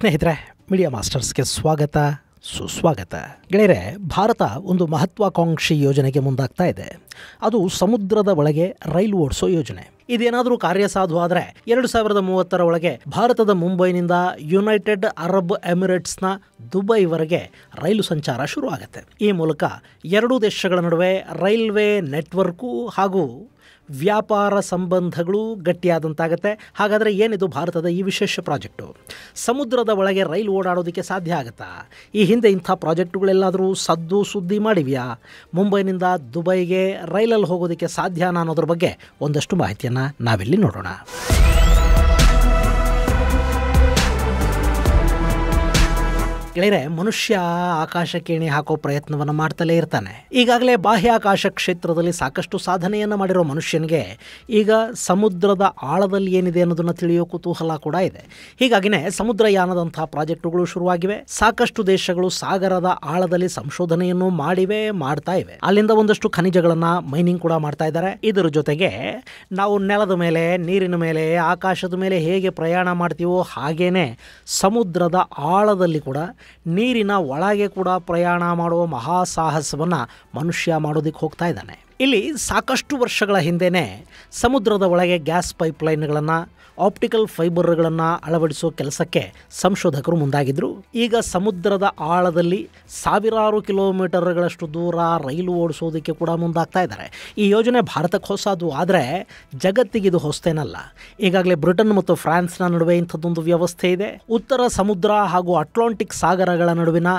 ಸ್ನೇಹಿತರೆ, ಮೀಡಿಯಾ ಮಾಸ್ಟರ್ಸ್ಗೆ ಸ್ವಾಗತ ಸುಸ್ವಾಗತ. ಗೆಳೆಯರೆ, ಭಾರತ ಒಂದು ಮಹತ್ವಾಕಾಂಕ್ಷಿ ಯೋಜನೆಗೆ ಮುಂದಾಗ್ತಾ ಇದೆ. ಅದು ಸಮುದ್ರದ ಒಳಗೆ ರೈಲು ಓಡಿಸೋ ಯೋಜನೆ. ಇದೇನಾದರೂ ಕಾರ್ಯಸಾಧು ಆದರೆ 2030 ಒಳಗೆ ಭಾರತದ ಮುಂಬೈನಿಂದ ಯುನೈಟೆಡ್ ಅರಬ್ ಎಮಿರೇಟ್ಸ್ನ ದುಬೈವರೆಗೆ ರೈಲು ಸಂಚಾರ ಶುರುವಾಗುತ್ತೆ. ಈ ಮೂಲಕ ಎರಡೂ ದೇಶಗಳ ನಡುವೆ ರೈಲ್ವೆ ನೆಟ್ವರ್ಕು ಹಾಗೂ ವ್ಯಾಪಾರ ಸಂಬಂಧಗಳು ಗಟ್ಟಿಯಾದಂತಾಗುತ್ತೆ. ಹಾಗಾದರೆ ಏನಿದು ಭಾರತದ ಈ ವಿಶೇಷ ಪ್ರಾಜೆಕ್ಟು? ಸಮುದ್ರದ ಒಳಗೆ ರೈಲು ಓಡಾಡೋದಕ್ಕೆ ಸಾಧ್ಯ ಆಗುತ್ತಾ? ಈ ಹಿಂದೆ ಇಂಥ ಪ್ರಾಜೆಕ್ಟುಗಳೆಲ್ಲಾದರೂ ಸದ್ದು ಸುದ್ದಿ ಮಾಡಿವ್ಯಾ? ಮುಂಬೈನಿಂದ ದುಬೈಗೆ ರೈಲಲ್ಲಿ ಹೋಗೋದಕ್ಕೆ ಸಾಧ್ಯನಾ ಅನ್ನೋದ್ರ ಬಗ್ಗೆ ಒಂದಷ್ಟು ಮಾಹಿತಿಯನ್ನು ನಾವಿಲ್ಲಿ ನೋಡೋಣ. ಗೆಳೆಯರೆ, ಮನುಷ್ಯ ಆಕಾಶಕ್ಕೆ ಎಣೆ ಹಾಕೋ ಪ್ರಯತ್ನವನ್ನು ಮಾಡ್ತಲೇ ಇರ್ತಾನೆ. ಈಗಾಗಲೇ ಬಾಹ್ಯಾಕಾಶ ಕ್ಷೇತ್ರದಲ್ಲಿ ಸಾಕಷ್ಟು ಸಾಧನೆಯನ್ನು ಮಾಡಿರೋ ಮನುಷ್ಯನಿಗೆ ಈಗ ಸಮುದ್ರದ ಆಳದಲ್ಲಿ ಏನಿದೆ ಅನ್ನೋದನ್ನು ತಿಳಿಯೋ ಕುತೂಹಲ ಕೂಡ ಇದೆ. ಹೀಗಾಗಿನೇ ಸಮುದ್ರಯಾನದಂಥ ಪ್ರಾಜೆಕ್ಟುಗಳು ಶುರುವಾಗಿವೆ. ಸಾಕಷ್ಟು ದೇಶಗಳು ಸಾಗರದ ಆಳದಲ್ಲಿ ಸಂಶೋಧನೆಯನ್ನು ಮಾಡ್ತಾ ಇವೆ. ಅಲ್ಲಿಂದ ಒಂದಷ್ಟು ಖನಿಜಗಳನ್ನು ಮೈನಿಂಗ್ ಕೂಡ ಮಾಡ್ತಾ ಇದ್ದಾರೆ. ಇದರ ಜೊತೆಗೆ ನಾವು ನೆಲದ ಮೇಲೆ, ನೀರಿನ ಮೇಲೆ, ಆಕಾಶದ ಮೇಲೆ ಹೇಗೆ ಪ್ರಯಾಣ ಮಾಡ್ತೀವೋ ಹಾಗೇನೆ ಸಮುದ್ರದ ಆಳದಲ್ಲಿ ಕೂಡ, ನೀರಿನ ಒಳಗೆ ಕೂಡ ಪ್ರಯಾಣ ಮಾಡುವ ಮಹಾಸಾಹಸವನ್ನು ಮನುಷ್ಯ ಮಾಡೋದಕ್ಕೆ ಹೋಗ್ತಾ ಇದ್ದಾನೆ. ಇಲ್ಲಿ ಸಾಕಷ್ಟು ವರ್ಷಗಳ ಹಿಂದೆಯೇ ಸಮುದ್ರದ ಒಳಗೆ ಗ್ಯಾಸ್ ಪೈಪ್ಲೈನ್ಗಳನ್ನು, ಆಪ್ಟಿಕಲ್ ಫೈಬರ್ಗಳನ್ನು ಅಳವಡಿಸೋ ಕೆಲಸಕ್ಕೆ ಸಂಶೋಧಕರು ಮುಂದಾಗಿದ್ದರು. ಈಗ ಸಮುದ್ರದ ಆಳದಲ್ಲಿ ಸಾವಿರಾರು ಕಿಲೋಮೀಟರ್ಗಳಷ್ಟು ದೂರ ರೈಲು ಓಡಿಸೋದಕ್ಕೆ ಕೂಡ ಮುಂದಾಗ್ತಾ ಇದ್ದಾರೆ. ಈ ಯೋಜನೆ ಭಾರತಕ್ಕೆ ಹೊಸದು, ಆದರೆ ಜಗತ್ತಿಗಿದು ಹೊಸತೇನಲ್ಲ. ಈಗಾಗಲೇ ಬ್ರಿಟನ್ ಮತ್ತು ಫ್ರಾನ್ಸ್ನ ನಡುವೆ ಇಂಥದ್ದೊಂದು ವ್ಯವಸ್ಥೆ ಇದೆ. ಉತ್ತರ ಸಮುದ್ರ ಹಾಗೂ ಅಟ್ಲಾಂಟಿಕ್ ಸಾಗರಗಳ ನಡುವಿನ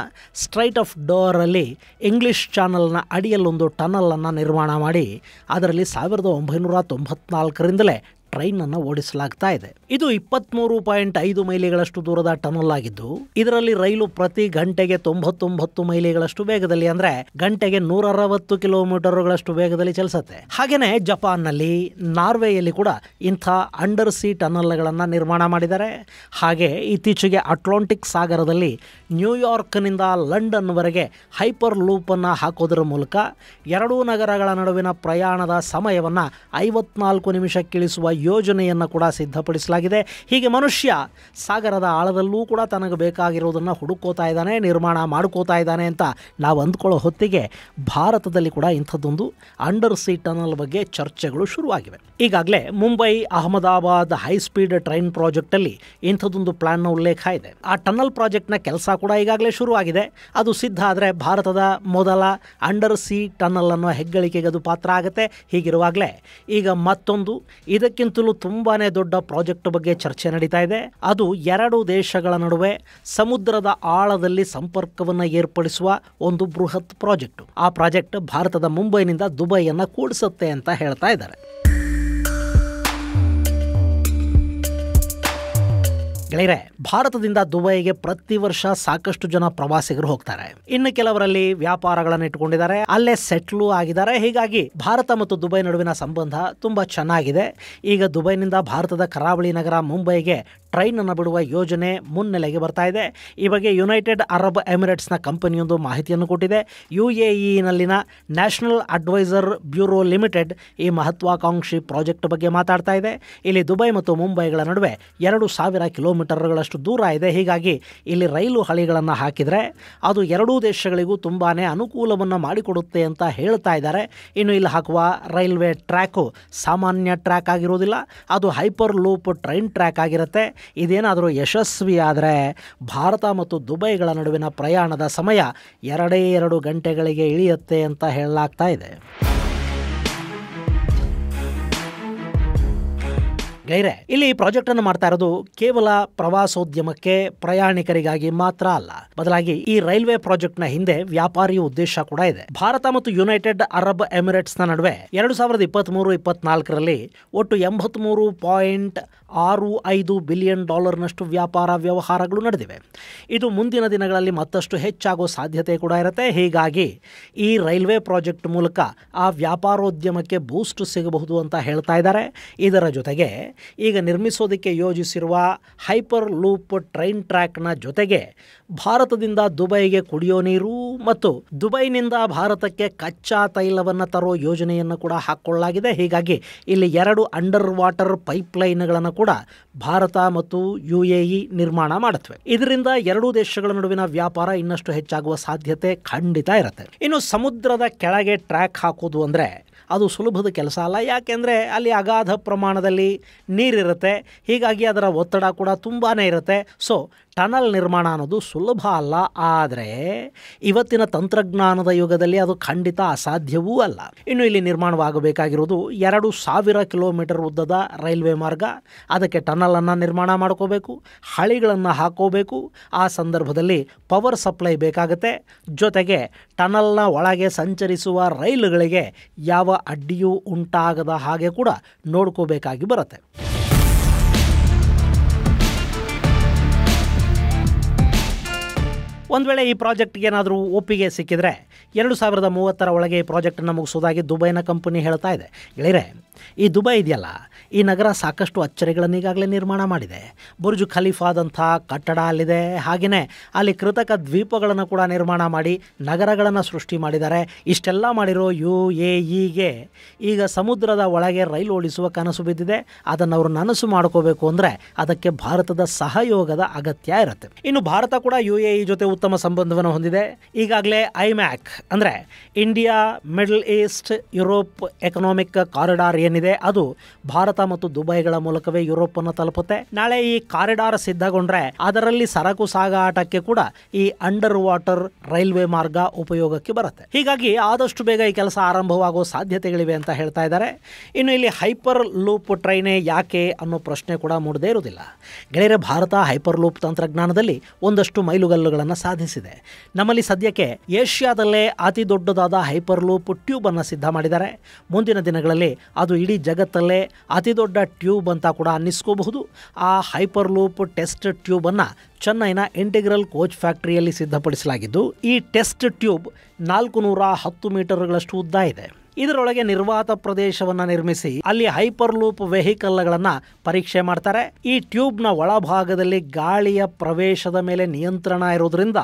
ಸ್ಟ್ರೈಟ್ ಆಫ್ ಡೋರಲ್ಲಿ ಇಂಗ್ಲಿಷ್ ಚಾನಲ್ನ ಅಡಿಯಲ್ಲೊಂದು ಟನಲನ್ನು ನಿರ್ಮಾಣ ಮಾಡಿ ಅದರಲ್ಲಿ 1994ರಿಂದಲೇ ಟ್ರೈನನ್ನು ಓಡಿಸಲಾಗ್ತಾ ಇದೆ. ಇದು 23.5 ಮೈಲಿಗಳಷ್ಟು ದೂರದ ಟನಲ್ ಆಗಿದ್ದು, ಇದರಲ್ಲಿ ರೈಲು ಪ್ರತಿ ಗಂಟೆಗೆ 99 ಮೈಲಿಗಳಷ್ಟು ವೇಗದಲ್ಲಿ, ಅಂದರೆ ಗಂಟೆಗೆ 160 ಕಿಲೋಮೀಟರ್ಗಳಷ್ಟು ವೇಗದಲ್ಲಿ ಚಲಿಸುತ್ತೆ. ಹಾಗೆಯೇ ಜಪಾನ್ನಲ್ಲಿ, ನಾರ್ವೆಯಲ್ಲಿ ಕೂಡ ಇಂಥ ಅಂಡರ್ ಸಿ ಟನಲ್ಗಳನ್ನು ನಿರ್ಮಾಣ ಮಾಡಿದ್ದಾರೆ. ಹಾಗೆ ಇತ್ತೀಚೆಗೆ ಅಟ್ಲಾಂಟಿಕ್ ಸಾಗರದಲ್ಲಿ ನ್ಯೂಯಾರ್ಕ್ನಿಂದ ಲಂಡನ್ವರೆಗೆ ಹೈಪರ್ ಲೂಪನ್ನು ಹಾಕೋದರ ಮೂಲಕ ಎರಡೂ ನಗರಗಳ ನಡುವಿನ ಪ್ರಯಾಣದ ಸಮಯವನ್ನು 54 ನಿಮಿಷಕ್ಕಿಳಿಸುವ ಯೋಜನೆಯನ್ನು ಕೂಡ ಸಿದ್ಧಪಡಿಸಲಾಗಿದೆ. ಹೀಗೆ ಮನುಷ್ಯ ಸಾಗರದ ಆಳದಲ್ಲೂ ಕೂಡ ತನಗೆ ಬೇಕಾಗಿರೋದನ್ನು ಹುಡುಕೋತಾ ಇದ್ದಾನೆ, ನಿರ್ಮಾಣ ಮಾಡ್ಕೋತಾ ಇದ್ದಾನೆ ಅಂತ ನಾವು ಅಂದ್ಕೊಳ್ಳೋ ಹೊತ್ತಿಗೆ ಭಾರತದಲ್ಲಿ ಕೂಡ ಇಂಥದ್ದೊಂದು ಅಂಡರ್ ಸಿ ಟನಲ್ ಬಗ್ಗೆ ಚರ್ಚೆಗಳು ಶುರುವಾಗಿವೆ. ಈಗಾಗಲೇ ಮುಂಬೈ ಅಹಮದಾಬಾದ್ ಹೈಸ್ಪೀಡ್ ಟ್ರೈನ್ ಪ್ರಾಜೆಕ್ಟಲ್ಲಿ ಇಂಥದ್ದೊಂದು ಪ್ಲಾನ್ನ ಉಲ್ಲೇಖ ಇದೆ. ಆ ಟನಲ್ ಪ್ರಾಜೆಕ್ಟ್ನ ಕೆಲಸ ಕೂಡ ಈಗಾಗಲೇ ಶುರುವಾಗಿದೆ. ಅದು ಸಿದ್ಧ ಆದರೆ ಭಾರತದ ಮೊದಲ ಅಂಡರ್ ಸಿ ಟನಲ್ ಅನ್ನೋ ಹೆಗ್ಗಳಿಕೆಗೆ ಅದು ಪಾತ್ರ ಆಗುತ್ತೆ. ಹೀಗಿರುವಾಗಲೇ ಈಗ ಮತ್ತೊಂದು ಇದಕ್ಕಿಂತಲೂ ತುಂಬಾನೇ ದೊಡ್ಡ ಪ್ರಾಜೆಕ್ಟ್ ಬಗ್ಗೆ ಚರ್ಚೆ ನಡೀತಾ ಇದೆ. ಅದು ಎರಡು ದೇಶಗಳ ನಡುವೆ ಸಮುದ್ರದ ಆಳದಲ್ಲಿ ಸಂಪರ್ಕವನ್ನು ಏರ್ಪಡಿಸುವ ಒಂದು ಬೃಹತ್ ಪ್ರಾಜೆಕ್ಟ್. ಆ ಪ್ರಾಜೆಕ್ಟ್ ಭಾರತದ ಮುಂಬೈನಿಂದ ದುಬೈಯನ್ನು ಕೂಡಿಸುತ್ತೆ ಅಂತ ಹೇಳ್ತಾ ಇದ್ದಾರೆ. ಗೆಳೆಯರೆ, ಭಾರತದಿಂದ ದುಬೈಗೆ ಪ್ರತಿ ವರ್ಷ ಸಾಕಷ್ಟು ಜನ ಪ್ರವಾಸಿಗರು ಹೋಗ್ತಾರೆ. ಇನ್ನು ಕೆಲವರಲ್ಲಿ ವ್ಯಾಪಾರಗಳನ್ನು ಇಟ್ಟುಕೊಂಡಿದ್ದಾರೆ, ಅಲ್ಲೇ ಸೆಟ್ಲು ಆಗಿದ್ದಾರೆ. ಹೀಗಾಗಿ ಭಾರತ ಮತ್ತು ದುಬೈ ನಡುವಿನ ಸಂಬಂಧ ತುಂಬಾ ಚೆನ್ನಾಗಿದೆ. ಈಗ ದುಬೈನಿಂದ ಭಾರತದ ಕರಾವಳಿ ನಗರ ಮುಂಬೈಗೆ ಟ್ರೈನ್ ಅನ್ನು ಬಿಡುವ ಯೋಜನೆ ಮುನ್ನೆಲೆಗೆ ಬರ್ತಾ ಇದೆ. ಈ ಬಗ್ಗೆ ಯುನೈಟೆಡ್ ಅರಬ್ ಎಮಿರೇಟ್ಸ್ನ ಕಂಪನಿಯೊಂದು ಮಾಹಿತಿಯನ್ನು ಕೊಟ್ಟಿದೆ. UAEನಲ್ಲಿನ ನ್ಯಾಷನಲ್ ಅಡ್ವೈಸರ್ ಬ್ಯೂರೋ ಲಿಮಿಟೆಡ್ ಈ ಮಹತ್ವಾಕಾಂಕ್ಷಿ ಪ್ರಾಜೆಕ್ಟ್ ಬಗ್ಗೆ ಮಾತಾಡ್ತಾ ಇದೆ. ಇಲ್ಲಿ ದುಬೈ ಮತ್ತು ಮುಂಬೈಗಳ ನಡುವೆ 2000 ಕಿಲೋಮೀಟರ್ಗಳಷ್ಟು ದೂರ ಇದೆ. ಹೀಗಾಗಿ ಇಲ್ಲಿ ರೈಲು ಹಳಿಗಳನ್ನು ಹಾಕಿದರೆ ಅದು ಎರಡೂ ದೇಶಗಳಿಗೂ ತುಂಬಾ ಅನುಕೂಲವನ್ನು ಮಾಡಿಕೊಡುತ್ತೆ ಅಂತ ಹೇಳ್ತಾ ಇದ್ದಾರೆ. ಇನ್ನು ಇಲ್ಲಿ ಹಾಕುವ ರೈಲ್ವೆ ಟ್ರ್ಯಾಕು ಸಾಮಾನ್ಯ ಟ್ರ್ಯಾಕ್ ಆಗಿರೋದಿಲ್ಲ, ಅದು ಹೈಪರ್ ಲೂಪ್ ಟ್ರೈನ್ ಟ್ರ್ಯಾಕ್ ಆಗಿರುತ್ತೆ. ಇದೇನಾದರೂ ಯಶಸ್ವಿ ಆದರೆ ಭಾರತ ಮತ್ತು ದುಬೈಗಳ ನಡುವಿನ ಪ್ರಯಾಣದ ಸಮಯ 2 ಗಂಟೆಗಳಿಗೆ ಇಳಿಯುತ್ತೆ ಅಂತ ಹೇಳಲಾಗ್ತಾ ಇದೆ. ಗೈರೆ, ಇಲ್ಲಿ ಪ್ರಾಜೆಕ್ಟ್ ಅನ್ನು ಮಾಡ್ತಾ ಇರೋದು ಕೇವಲ ಪ್ರವಾಸೋದ್ಯಮಕ್ಕೆ, ಪ್ರಯಾಣಿಕರಿಗಾಗಿ ಮಾತ್ರ ಅಲ್ಲ. ಬದಲಾಗಿ ಈ ರೈಲ್ವೆ ಪ್ರಾಜೆಕ್ಟ್ ನ ಹಿಂದೆ ವ್ಯಾಪಾರಿ ಉದ್ದೇಶ ಕೂಡ ಇದೆ. ಭಾರತ ಮತ್ತು ಯುನೈಟೆಡ್ ಅರಬ್ ಎಮಿರೇಟ್ಸ್ ನ ನಡುವೆ 2023-24ರಲ್ಲಿ ಒಟ್ಟು $83.65 ಬಿಲಿಯನ್ ನಷ್ಟು ವ್ಯಾಪಾರ ವ್ಯವಹಾರಗಳು ನಡೆದಿವೆ. ಇದು ಮುಂದಿನ ದಿನಗಳಲ್ಲಿ ಮತ್ತಷ್ಟು ಹೆಚ್ಚಾಗೋ ಸಾಧ್ಯತೆ ಕೂಡ ಇರುತ್ತೆ. ಹೀಗಾಗಿ ಈ ರೈಲ್ವೆ ಪ್ರಾಜೆಕ್ಟ್ ಮೂಲಕ ಆ ವ್ಯಾಪಾರೋದ್ಯಮಕ್ಕೆ ಬೂಸ್ಟ್ ಸಿಗಬಹುದು ಅಂತ ಹೇಳ್ತಾ ಇದ್ದಾರೆ. ಇದರ ಜೊತೆಗೆ ಈಗ ನಿರ್ಮಿಸೋದಕ್ಕೆ ಯೋಜಿಸಿರುವ ಹೈಪರ್ ಲೂಪ್ ಟ್ರೈನ್ ಟ್ರ್ಯಾಕ್ನ ಜೊತೆಗೆ ಭಾರತದಿಂದ ದುಬೈಗೆ ಕುಡಿಯೋ ನೀರು ಮತ್ತು ದುಬೈನಿಂದ ಭಾರತಕ್ಕೆ ಕಚ್ಚಾ ತೈಲವನ್ನು ತರೋ ಯೋಜನೆಯನ್ನು ಕೂಡ ಹಾಕ್ಕೊಳ್ಳಲಾಗಿದೆ. ಹೀಗಾಗಿ ಇಲ್ಲಿ 2 ಅಂಡರ್ ವಾಟರ್ ಪೈಪ್ಲೈನ್ಗಳನ್ನು ಕೂಡ ಭಾರತ ಮತ್ತು UAE ನಿರ್ಮಾಣ ಮಾಡುತ್ತವೆ. ಇದರಿಂದ ಎರಡೂ ದೇಶಗಳ ನಡುವಿನ ವ್ಯಾಪಾರ ಇನ್ನಷ್ಟು ಹೆಚ್ಚಾಗುವ ಸಾಧ್ಯತೆ ಖಂಡಿತ ಇರುತ್ತೆ. ಇನ್ನು ಸಮುದ್ರದ ಕೆಳಗೆ ಟ್ರ್ಯಾಕ್ ಹಾಕೋದು ಅಂದರೆ ಅದು ಸುಲಭದ ಕೆಲಸ ಅಲ್ಲ. ಯಾಕೆಂದರೆ ಅಲ್ಲಿ ಅಗಾಧ ಪ್ರಮಾಣದಲ್ಲಿ ನೀರಿರುತ್ತೆ. ಹೀಗಾಗಿ ಅದರ ಒತ್ತಡ ಕೂಡ ತುಂಬಾ ಇರುತ್ತೆ. ಸೊ ಟನಲ್ ನಿರ್ಮಾಣ ಅನ್ನೋದು ಸುಲಭ ಅಲ್ಲ. ಆದರೆ ಇವತ್ತಿನ ತಂತ್ರಜ್ಞಾನದ ಯುಗದಲ್ಲಿ ಅದು ಖಂಡಿತ ಅಸಾಧ್ಯವೂ ಅಲ್ಲ. ಇನ್ನು ಇಲ್ಲಿ ನಿರ್ಮಾಣವಾಗಬೇಕಾಗಿರೋದು 2000 ಕಿಲೋಮೀಟರ್ ಉದ್ದದ ರೈಲ್ವೆ ಮಾರ್ಗ. ಅದಕ್ಕೆ ಟನಲನ್ನು ನಿರ್ಮಾಣ ಮಾಡ್ಕೋಬೇಕು, ಹಳಿಗಳನ್ನು ಹಾಕೋಬೇಕು. ಆ ಸಂದರ್ಭದಲ್ಲಿ ಪವರ್ ಸಪ್ಲೈ ಬೇಕಾಗುತ್ತೆ. ಜೊತೆಗೆ ಟನಲ್ನ ಒಳಗೆ ಸಂಚರಿಸುವ ರೈಲುಗಳಿಗೆ ಯಾವ ಅಡ್ಡಿಯೂ ಉಂಟಾಗದ ಹಾಗೆ ಕೂಡ ನೋಡ್ಕೋಬೇಕಾಗಿ ಬರುತ್ತೆ. ಒಂದು ವೇಳೆ ಈ ಪ್ರಾಜೆಕ್ಟ್ಗೆ ಏನಾದರೂ ಒಪ್ಪಿಗೆ ಸಿಕ್ಕಿದರೆ 2030 ಒಳಗೆ ಈ ಪ್ರಾಜೆಕ್ಟನ್ನು ಮುಗಿಸೋದಾಗಿ ದುಬೈನ ಕಂಪನಿ ಹೇಳ್ತಾ ಇದೆ. ಗೆಳೆಯರೆ, ಈ ದುಬೈ ಇದೆಯಲ್ಲ, ಈ ನಗರ ಸಾಕಷ್ಟು ಅಚ್ಚರಿಗಳನ್ನು ಈಗಾಗಲೇ ನಿರ್ಮಾಣ ಮಾಡಿದೆ. ಬುರ್ಜ್ ಖಲೀಫಾದಂಥ ಕಟ್ಟಡ ಅಲ್ಲಿದೆ. ಹಾಗೆಯೇ ಅಲ್ಲಿ ಕೃತಕ ದ್ವೀಪಗಳನ್ನು ಕೂಡ ನಿರ್ಮಾಣ ಮಾಡಿ ನಗರಗಳನ್ನು ಸೃಷ್ಟಿ ಮಾಡಿದ್ದಾರೆ. ಇಷ್ಟೆಲ್ಲ ಮಾಡಿರೋ UAEಗೆ ಈಗ ಸಮುದ್ರದ ಒಳಗೆ ರೈಲು ಓಡಿಸುವ ಕನಸು ಬಿದ್ದಿದೆ. ಅದನ್ನು ಅವರು ನನಸು ಮಾಡ್ಕೋಬೇಕು ಅಂದರೆ ಅದಕ್ಕೆ ಭಾರತದ ಸಹಯೋಗದ ಅಗತ್ಯ ಇರುತ್ತೆ. ಇನ್ನು ಭಾರತ ಕೂಡ UAE ಜೊತೆ ಉತ್ತಮ ಸಂಬಂಧವನ್ನು ಹೊಂದಿದೆ. ಈಗಾಗಲೇ ಐಮ್ಯಾಕ್ ಅಂದರೆ India middle East Europe economic corridor ಏನಿದೆ ಅದು ಭಾರತ ಮತ್ತು ದುಬೈಗಳ ಮೂಲಕವೇ ಯುರೋಪನ್ನು ತಲುಪುತ್ತೆ. ನಾಳೆ ಈ ಕಾರಿಡಾರ್ ಸಿದ್ಧಗೊಂಡ್ರೆ ಅದರಲ್ಲಿ ಸರಕು ಸಾಗಾಟಕ್ಕೆ ಕೂಡ ಈ ಅಂಡರ್ ವಾಟರ್ ರೈಲ್ವೆ ಮಾರ್ಗ ಉಪಯೋಗಕ್ಕೆ ಬರುತ್ತೆ. ಹೀಗಾಗಿ ಆದಷ್ಟು ಬೇಗ ಈ ಕೆಲಸ ಆರಂಭವಾಗುವ ಸಾಧ್ಯತೆಗಳಿವೆ ಅಂತ ಹೇಳ್ತಾ ಇದ್ದಾರೆ. ಇನ್ನು ಇಲ್ಲಿ ಹೈಪರ್ ಲೂಪ್ ಟ್ರೈನೇ ಯಾಕೆ ಅನ್ನೋ ಪ್ರಶ್ನೆ ಕೂಡ ಮೂಡದೇ ಇರುವುದಿಲ್ಲ. ಗೆಳೆಯರೆ, ಭಾರತ ಹೈಪರ್ ಲೂಪ್ ತಂತ್ರಜ್ಞಾನದಲ್ಲಿ ಒಂದಷ್ಟು ಮೈಲುಗಲ್ಲುಗಳನ್ನು ಸಾಧಿಸಿದೆ. ನಮ್ಮಲ್ಲಿ ಸದ್ಯಕ್ಕೆ ಏಷ್ಯಾದಲ್ಲೇ ಅತಿ ದೊಡ್ಡದಾದ ಹೈಪರ್ ಲೂಪ್ ಟ್ಯೂಬ್ ಅನ್ನು ಸಿದ್ಧ ಮಾಡಿದ್ದಾರೆ. ಮುಂದಿನ ದಿನಗಳಲ್ಲಿ ಅದು ಇಡೀ ಜಗತ್ತಲ್ಲೇ ಅತಿ ದೊಡ್ಡ ಟ್ಯೂಬ್ ಅಂತ ಕೂಡ ಅನ್ನಿಸ್ಕೋಬಹುದು. ಆ ಹೈಪರ್ ಲೂಪ್ ಟೆಸ್ಟ್ ಟ್ಯೂಬನ್ನು ಚೆನ್ನೈನ ಇಂಟಿಗ್ರಲ್ ಕೋಚ್ ಫ್ಯಾಕ್ಟರಿಯಲ್ಲಿ ಸಿದ್ಧಪಡಿಸಲಾಗಿದ್ದು, ಈ ಟೆಸ್ಟ್ ಟ್ಯೂಬ್ 410 ಮೀಟರ್ಗಳಷ್ಟು ಉದ್ದ ಇದೆ. ಇದರೊಳಗೆ ನಿರ್ವಾತ ಪ್ರದೇಶವನ್ನು ನಿರ್ಮಿಸಿ ಅಲ್ಲಿ ಹೈಪರ್ ಲೂಪ್ ವೆಹಿಕಲ್ಗಳನ್ನು ಪರೀಕ್ಷೆ ಮಾಡ್ತಾರೆ. ಈ ಟ್ಯೂಬ್ನ ಒಳಭಾಗದಲ್ಲಿ ಗಾಳಿಯ ಪ್ರವೇಶದ ಮೇಲೆ ನಿಯಂತ್ರಣ ಇರೋದ್ರಿಂದ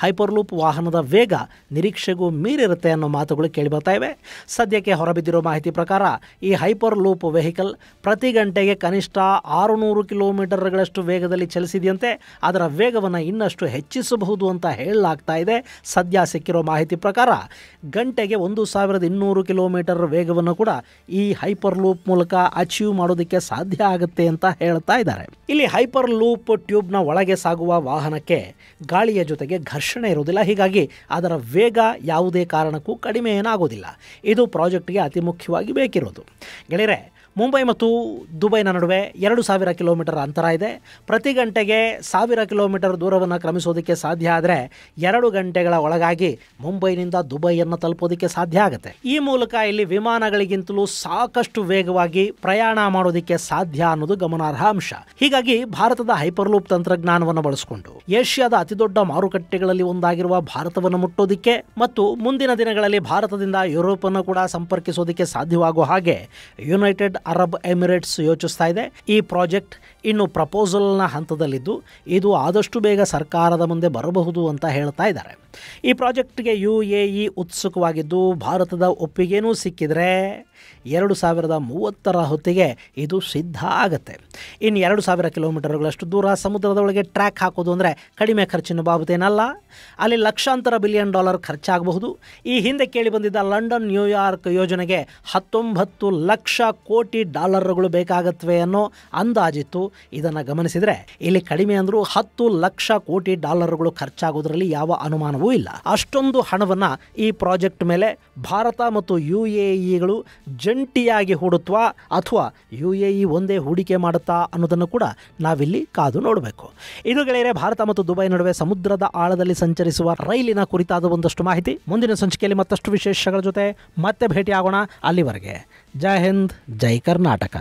ಹೈಪರ್ ಲೂಪ್ ವಾಹನದ ವೇಗ ನಿರೀಕ್ಷೆಗೂ ಮೀರಿರುತ್ತೆ ಅನ್ನೋ ಮಾತುಗಳು ಕೇಳಿಬರ್ತಾ ಇವೆ. ಸದ್ಯಕ್ಕೆ ಹೊರಬಿದ್ದಿರೋ ಮಾಹಿತಿ ಪ್ರಕಾರ ಈ ಹೈಪರ್ ಲೂಪ್ ವೆಹಿಕಲ್ ಪ್ರತಿ ಗಂಟೆಗೆ ಕನಿಷ್ಠ 600 ಕಿಲೋಮೀಟರ್ಗಳಷ್ಟು ವೇಗದಲ್ಲಿ ಚಲಿಸಿದೆಯಂತೆ. ಅದರ ವೇಗವನ್ನು ಇನ್ನಷ್ಟು ಹೆಚ್ಚಿಸಬಹುದು ಅಂತ ಹೇಳಲಾಗ್ತಾ ಇದೆ. ಸದ್ಯ ಸಿಕ್ಕಿರೋ ಮಾಹಿತಿ ಪ್ರಕಾರ ಗಂಟೆಗೆ 1200 ಕಿಲೋಮೀಟರ್ ವೇಗವನ್ನು ಕೂಡ ಈ ಹೈಪರ್ ಲೂಪ್ ಮೂಲಕ ಅಚೀವ್ ಮಾಡೋದಕ್ಕೆ ಸಾಧ್ಯ ಆಗುತ್ತೆ ಅಂತ ಹೇಳ್ತಾ ಇದ್ದಾರೆ. ಇಲ್ಲಿ ಹೈಪರ್ ಲೂಪ್ ಟ್ಯೂಬ್ನ ಒಳಗೆ ಸಾಗುವ ವಾಹನಕ್ಕೆ ಗಾಳಿಯ ಜೊತೆಗೆ ಘರ್ಷಣೆ ಇರುವುದಿಲ್ಲ. ಹೀಗಾಗಿ ಅದರ ವೇಗ ಯಾವುದೇ ಕಾರಣಕ್ಕೂ ಕಡಿಮೆ ಏನಾಗೋದಿಲ್ಲ. ಇದು ಪ್ರಾಜೆಕ್ಟ್ಗೆ ಅತಿ ಮುಖ್ಯವಾಗಿ ಬೇಕಿರೋದು. ಗೆಳೆಯರೆ, ಮುಂಬೈ ಮತ್ತು ದುಬೈನ ನಡುವೆ 2000 ಕಿಲೋಮೀಟರ್ ಅಂತರ ಇದೆ. ಪ್ರತಿ ಗಂಟೆಗೆ 1000 ಕಿಲೋಮೀಟರ್ ದೂರವನ್ನು ಕ್ರಮಿಸೋದಕ್ಕೆ ಸಾಧ್ಯ ಆದರೆ 2 ಗಂಟೆಗಳ ಒಳಗಾಗಿ ಮುಂಬೈನಿಂದ ದುಬೈಯನ್ನು ತಲುಪೋದಕ್ಕೆ ಸಾಧ್ಯ ಆಗುತ್ತೆ. ಈ ಮೂಲಕ ಇಲ್ಲಿ ವಿಮಾನಗಳಿಗಿಂತಲೂ ಸಾಕಷ್ಟು ವೇಗವಾಗಿ ಪ್ರಯಾಣ ಮಾಡೋದಕ್ಕೆ ಸಾಧ್ಯ ಅನ್ನೋದು ಗಮನಾರ್ಹ ಅಂಶ. ಹೀಗಾಗಿ ಭಾರತದ ಹೈಪರ್ಲೂಪ್ ತಂತ್ರಜ್ಞಾನವನ್ನು ಬಳಸಿಕೊಂಡು ಏಷ್ಯಾದ ಅತಿದೊಡ್ಡ ಮಾರುಕಟ್ಟೆಗಳಲ್ಲಿ ಒಂದಾಗಿರುವ ಭಾರತವನ್ನು ಮುಟ್ಟೋದಕ್ಕೆ ಮತ್ತು ಮುಂದಿನ ದಿನಗಳಲ್ಲಿ ಭಾರತದಿಂದ ಯುರೋಪನ್ನು ಕೂಡ ಸಂಪರ್ಕಿಸೋದಕ್ಕೆ ಸಾಧ್ಯವಾಗುವ ಹಾಗೆ ಯುನೈಟೆಡ್ ಅರಬ್ ಎಮಿರೇಟ್ಸ್ ಯೋಚಿಸ್ತಾ ಇದೆ. ಈ ಪ್ರಾಜೆಕ್ಟ್ ಇನ್ನು ಪ್ರಪೋಸಲ್ನ ಹಂತದಲ್ಲಿದ್ದು ಇದು ಆದಷ್ಟು ಬೇಗ ಸರ್ಕಾರದ ಮುಂದೆ ಬರಬಹುದು ಅಂತ ಹೇಳ್ತಾ ಇದ್ದಾರೆ. ಈ ಪ್ರಾಜೆಕ್ಟ್ಗೆ UAE ಉತ್ಸುಕವಾಗಿದ್ದು ಭಾರತದ ಒಪ್ಪಿಗೆನೂ ಸಿಕ್ಕಿದ್ರೆ 2030 ಹೊತ್ತಿಗೆ ಇದು ಸಿದ್ಧ ಆಗುತ್ತೆ. ಇನ್ನು 2000 ಕಿಲೋಮೀಟರ್ಗಳಷ್ಟು ದೂರ ಸಮುದ್ರದೊಳಗೆ ಟ್ರ್ಯಾಕ್ ಹಾಕೋದು ಅಂದರೆ ಕಡಿಮೆ ಖರ್ಚಿನ ಬಾಬತೇನಲ್ಲ. ಅಲ್ಲಿ ಲಕ್ಷಾಂತರ ಬಿಲಿಯನ್ ಡಾಲರ್ ಖರ್ಚಾಗಬಹುದು. ಈ ಹಿಂದೆ ಕೇಳಿಬಂದಿದ್ದ ಲಂಡನ್ ನ್ಯೂಯಾರ್ಕ್ ಯೋಜನೆಗೆ 19 ಲಕ್ಷ ಕೋಟಿ ಡಾಲರ್ಗಳು ಬೇಕಾಗತ್ವೆ ಅನ್ನೋ ಅಂದಾಜಿತ್ತು. ಇದನ್ನು ಗಮನಿಸಿದರೆ ಇಲ್ಲಿ ಕಡಿಮೆ ಅಂದರೂ 10 ಲಕ್ಷ ಕೋಟಿ ಡಾಲರ್ಗಳು ಖರ್ಚಾಗೋದ್ರಲ್ಲಿ ಯಾವ ಅನುಮಾನವೂ ಇಲ್ಲ. ಅಷ್ಟೊಂದು ಹಣವನ್ನು ಈ ಪ್ರಾಜೆಕ್ಟ್ ಮೇಲೆ ಭಾರತ ಮತ್ತು UAEಗಳು ಜಂಟಿಯಾಗಿ ಹೂಡುತ್ವಾ ಅಥವಾ UAE ಒಂದೇ ಹೂಡಿಕೆ ಮಾಡುತ್ತಾ ಅನ್ನೋದನ್ನು ಕೂಡ ನಾವಿಲ್ಲಿ ಕಾದು ನೋಡಬೇಕು. ಇದು ಗೆಳೆಯರೆ, ಭಾರತ ಮತ್ತು ದುಬೈ ನಡುವೆ ಸಮುದ್ರದ ಆಳದಲ್ಲಿ ಸಂಚರಿಸುವ ರೈಲಿನ ಕುರಿತಾದ ಒಂದಷ್ಟು ಮಾಹಿತಿ. ಮುಂದಿನ ಸಂಚಿಕೆಯಲ್ಲಿ ಮತ್ತಷ್ಟು ವಿಶೇಷಗಳ ಜೊತೆ ಮತ್ತೆ ಭೇಟಿಯಾಗೋಣ. ಅಲ್ಲಿವರೆಗೆ ಜೈ ಹಿಂದ್, ಜೈ ಕರ್ನಾಟಕ.